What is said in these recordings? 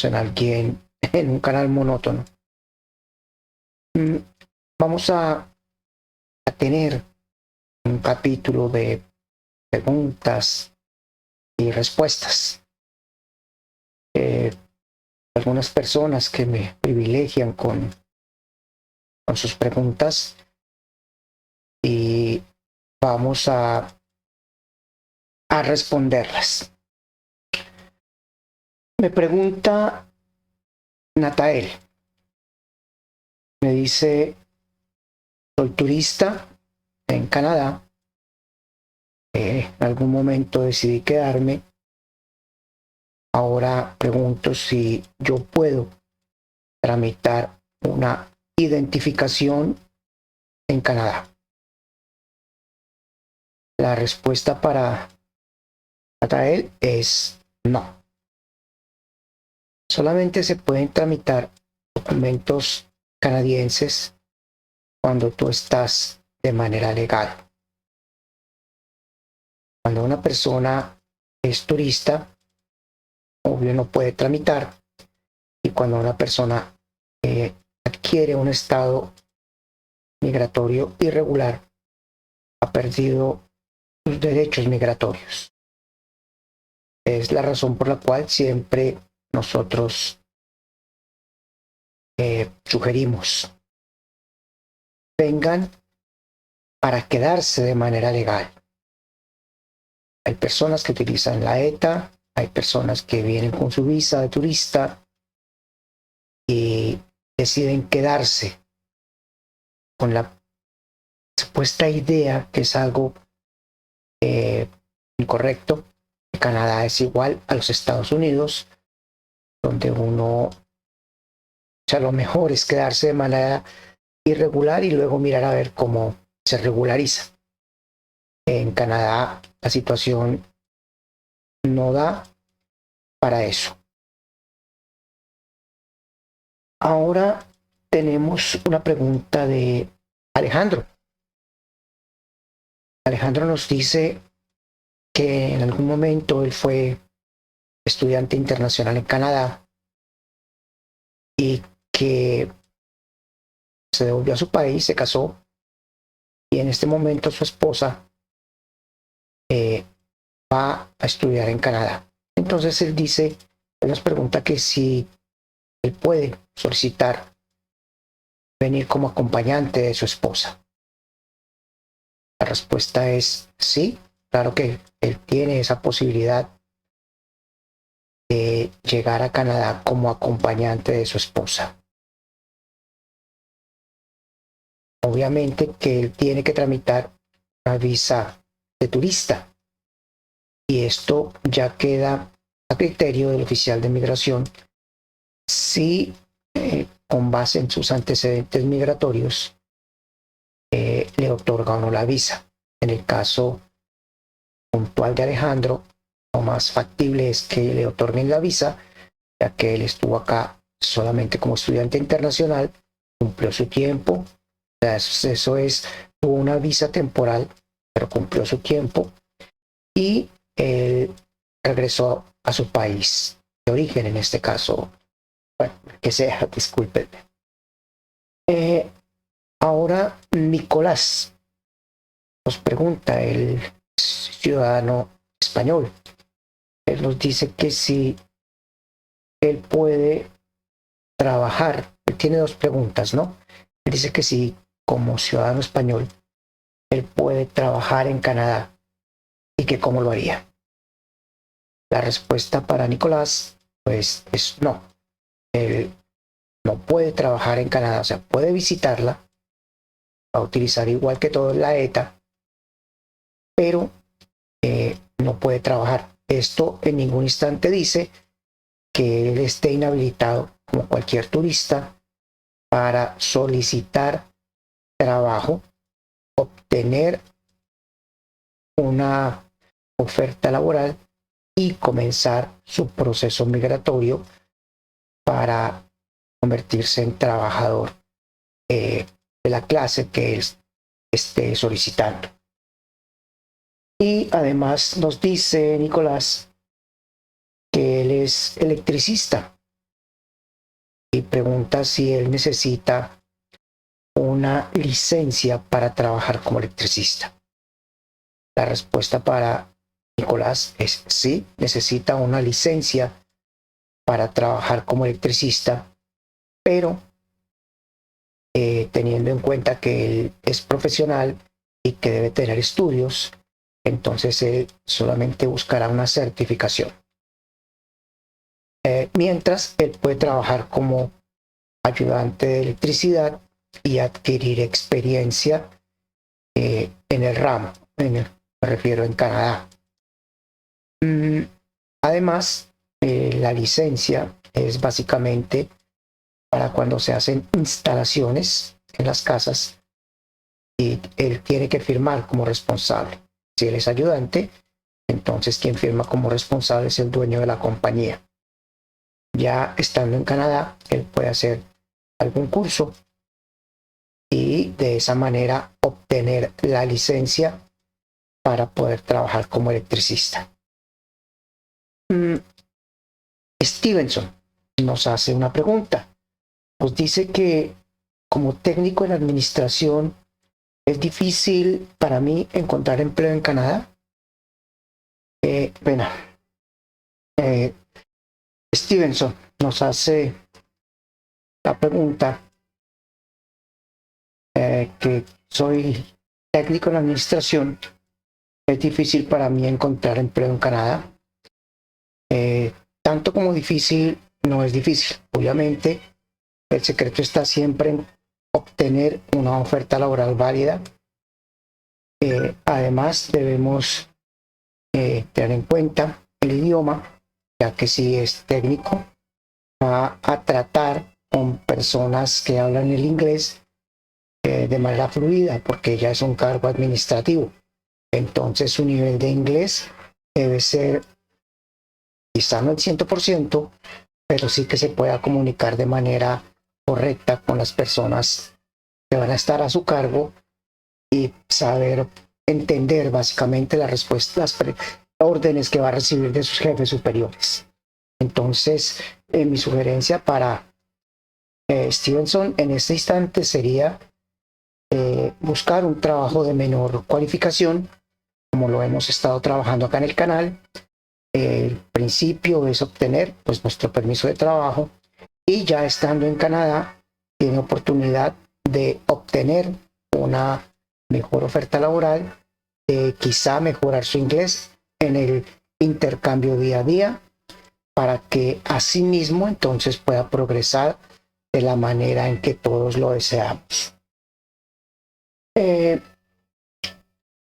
en alguien en un canal monótono. Vamos a tener un capítulo de preguntas y respuestas. Algunas personas que me privilegian con sus preguntas y vamos a responderlas. Me pregunta Natael, me dice, soy turista en Canadá, en algún momento decidí quedarme, ahora pregunto si yo puedo tramitar una identificación en Canadá. La respuesta para Natael es no. Solamente se pueden tramitar documentos canadienses cuando tú estás de manera legal. Cuando una persona es turista, obvio no puede tramitar, y cuando una persona adquiere un estado migratorio irregular, ha perdido sus derechos migratorios. Es la razón por la cual siempre nosotros sugerimos vengan para quedarse de manera legal. Hay personas que utilizan la ETA, hay personas que vienen con su visa de turista y deciden quedarse con la supuesta idea, que es algo incorrecto, que Canadá es igual a los Estados Unidos, donde o sea, lo mejor es quedarse de manera irregular y luego mirar a ver cómo se regulariza. En Canadá la situación no da para eso. Ahora tenemos una pregunta de Alejandro. Alejandro nos dice que en algún momento él fue estudiante internacional en Canadá y que se devolvió a su país, se casó, y en este momento su esposa va a estudiar en Canadá. Entonces él dice, él nos pregunta que si él puede solicitar venir como acompañante de su esposa. La respuesta es sí, claro que él tiene esa posibilidad de llegar a Canadá como acompañante de su esposa. Obviamente que él tiene que tramitar una visa de turista y esto ya queda a criterio del oficial de migración si con base en sus antecedentes migratorios le otorga o no la visa. En el caso puntual de Alejandro, lo más factible es que le otorguen la visa, ya que él estuvo acá solamente como estudiante internacional, cumplió su tiempo, o sea, eso es, tuvo una visa temporal, pero cumplió su tiempo y regresó a su país de origen, en este caso, bueno, que sea, discúlpenme. Ahora Nicolás nos pregunta, el ciudadano español, él nos dice que si él puede trabajar, él tiene dos preguntas, ¿no? Él dice que si como ciudadano español él puede trabajar en Canadá y que cómo lo haría. La respuesta para Nicolás pues es no. Él no puede trabajar en Canadá, o sea, puede visitarla, va a utilizar igual que todo la ETA, pero no puede trabajar. Esto en ningún instante dice que él esté inhabilitado como cualquier turista para solicitar trabajo, obtener una oferta laboral y comenzar su proceso migratorio para convertirse en trabajador de la clase que él esté solicitando. Y además nos dice Nicolás que él es electricista y pregunta si él necesita una licencia para trabajar como electricista. La respuesta para Nicolás es sí, necesita una licencia para trabajar como electricista, pero teniendo en cuenta que él es profesional y que debe tener estudios, entonces él solamente buscará una certificación. Mientras él puede trabajar como ayudante de electricidad y adquirir experiencia en el ramo, me refiero en Canadá. Además, la licencia es básicamente para cuando se hacen instalaciones en las casas y él tiene que firmar como responsable. Si él es ayudante, entonces quien firma como responsable es el dueño de la compañía. Ya estando en Canadá, él puede hacer algún curso y de esa manera obtener la licencia para poder trabajar como electricista. Stevenson nos hace una pregunta. Nos dice que como técnico en administración es difícil para mí encontrar empleo en Canadá. Bueno, Stevenson nos hace la pregunta que soy técnico en administración. Es difícil para mí encontrar empleo en Canadá. Tanto como difícil, no es difícil. Obviamente, el secreto está siempre en obtener una oferta laboral válida. Además, debemos tener en cuenta el idioma, ya que si es técnico, va a tratar con personas que hablan el inglés de manera fluida, porque ya es un cargo administrativo. Entonces, su nivel de inglés debe ser, quizá no el 100%, pero sí que se pueda comunicar de manera correcta con las personas que van a estar a su cargo y saber entender básicamente las respuestas, órdenes que va a recibir de sus jefes superiores. Entonces, mi sugerencia para Stevenson en este instante sería buscar un trabajo de menor cualificación, como lo hemos estado trabajando acá en el canal. El principio es obtener pues nuestro permiso de trabajo y ya estando en Canadá tiene oportunidad de obtener una mejor oferta laboral, quizá mejorar su inglés en el intercambio día a día para que asimismo entonces pueda progresar de la manera en que todos lo deseamos.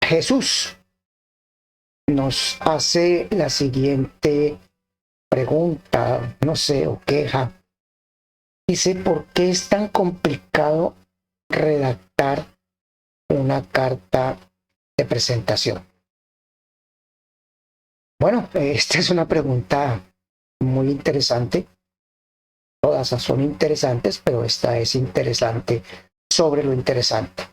Jesús nos hace la siguiente pregunta, no sé, o queja. Dice, ¿por qué es tan complicado redactar una carta de presentación? Bueno, esta es una pregunta muy interesante. Todas son interesantes, pero esta es interesante sobre lo interesante.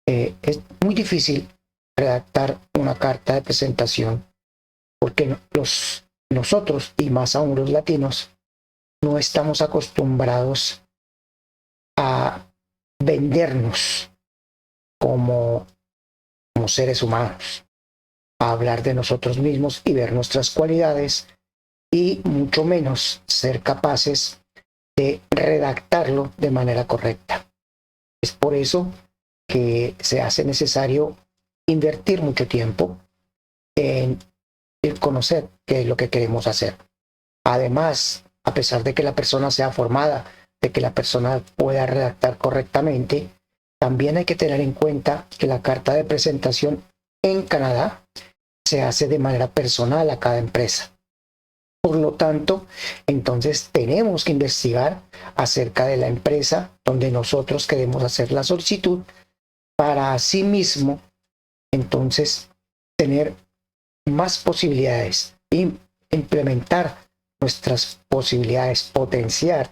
Es muy difícil redactar una carta de presentación porque nosotros, y más aún los latinos, no estamos acostumbrados a vendernos como seres humanos, a hablar de nosotros mismos y ver nuestras cualidades, y mucho menos ser capaces de redactarlo de manera correcta. Es por eso que se hace necesario invertir mucho tiempo en conocer qué es lo que queremos hacer. Además, a pesar de que la persona sea formada, de que la persona pueda redactar correctamente, también hay que tener en cuenta que la carta de presentación en Canadá se hace de manera personal a cada empresa. Por lo tanto, entonces tenemos que investigar acerca de la empresa donde nosotros queremos hacer la solicitud para asimismo entonces tener más posibilidades y implementar nuestras posibilidades, potenciar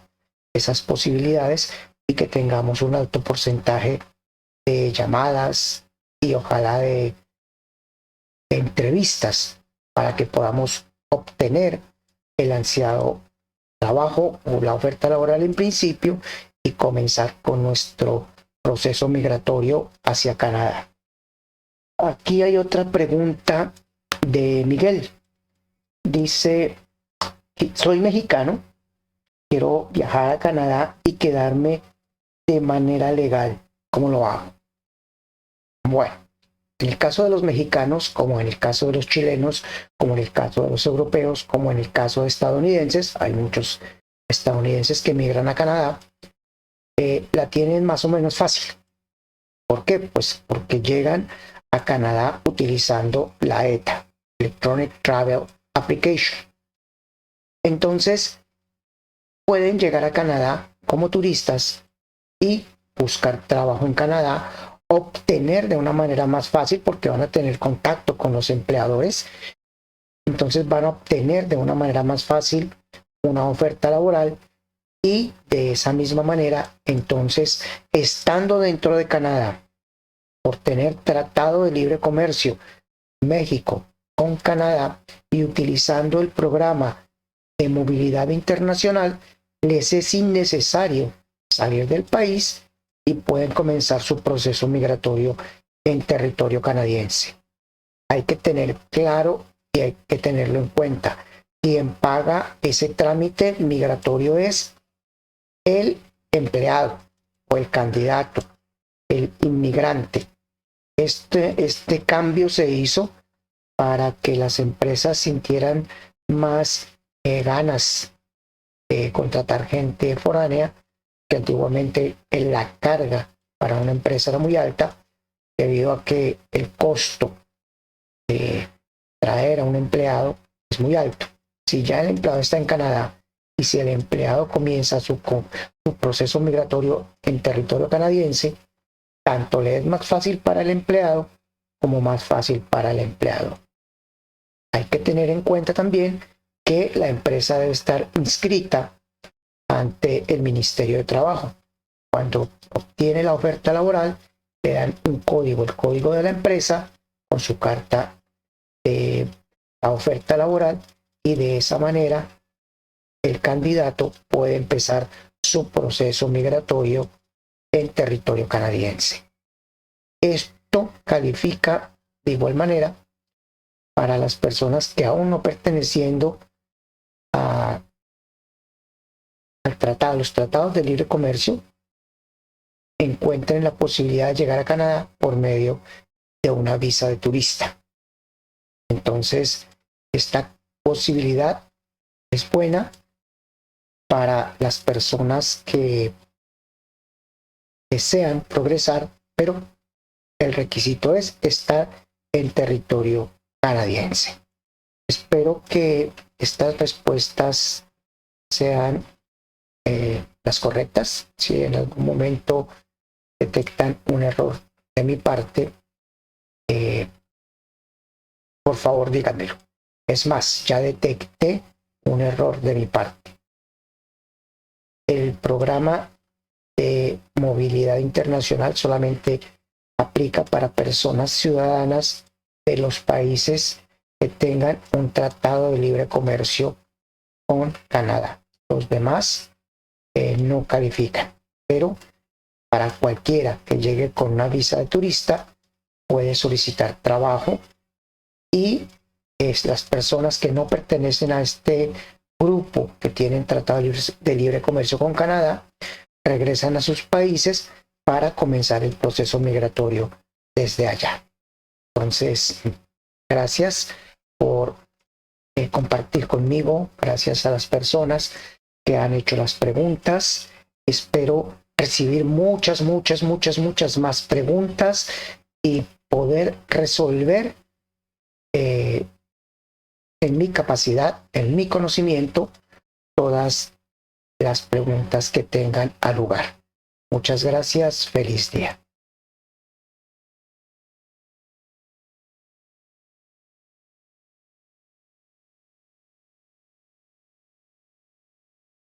esas posibilidades y que tengamos un alto porcentaje de llamadas y ojalá de entrevistas para que podamos obtener el ansiado trabajo o la oferta laboral en principio y comenzar con nuestro proceso migratorio hacia Canadá. Aquí hay otra pregunta de Miguel. Dice, soy mexicano, quiero viajar a Canadá y quedarme de manera legal. ¿Cómo lo hago? Bueno, en el caso de los mexicanos, como en el caso de los chilenos, como en el caso de los europeos, como en el caso de estadounidenses, hay muchos estadounidenses que migran a Canadá, la tienen más o menos fácil. ¿Por qué? Pues porque llegan a Canadá utilizando la ETA, Electronic Travel Application. Entonces, pueden llegar a Canadá como turistas y buscar trabajo en Canadá, obtener de una manera más fácil porque van a tener contacto con los empleadores. Entonces van a obtener de una manera más fácil una oferta laboral y de esa misma manera, entonces, estando dentro de Canadá, por tener tratado de libre comercio México con Canadá y utilizando el programa de movilidad internacional, les es innecesario salir del país y pueden comenzar su proceso migratorio en territorio canadiense. Hay que tener claro y hay que tenerlo en cuenta. Quien paga ese trámite migratorio es el empleado o el candidato, el inmigrante. Este cambio se hizo para que las empresas sintieran más ganas de contratar gente foránea, que antiguamente la carga para una empresa era muy alta, debido a que el costo de traer a un empleado es muy alto. Si ya el empleado está en Canadá y si el empleado comienza su proceso migratorio en territorio canadiense, tanto le es más fácil para el empleado como más fácil para el empleado. Hay que tener en cuenta también que la empresa debe estar inscrita ante el Ministerio de Trabajo. Cuando obtiene la oferta laboral, le dan un código, el código de la empresa, con su carta de la oferta laboral, y de esa manera el candidato puede empezar su proceso migratorio en territorio canadiense. Esto califica de igual manera para las personas que aún no perteneciendo al tratado, los tratados de libre comercio, encuentren la posibilidad de llegar a Canadá por medio de una visa de turista. Entonces, esta posibilidad es buena para las personas que desean progresar, pero el requisito es estar en territorio canadiense. Espero que estas respuestas sean las correctas. Si en algún momento detectan un error de mi parte, por favor díganmelo. Es más, ya detecté un error de mi parte. El programa de movilidad internacional solamente aplica para personas ciudadanas de los países que tengan un tratado de libre comercio con Canadá. Los demás no califican, pero para cualquiera que llegue con una visa de turista puede solicitar trabajo, y las personas que no pertenecen a este grupo que tienen tratado de libre comercio con Canadá regresan a sus países para comenzar el proceso migratorio desde allá. Entonces, gracias por compartir conmigo, gracias a las personas que han hecho las preguntas. Espero recibir muchas más preguntas y poder resolver en mi capacidad, en mi conocimiento, todas las preguntas que tengan a lugar. Muchas gracias, feliz día.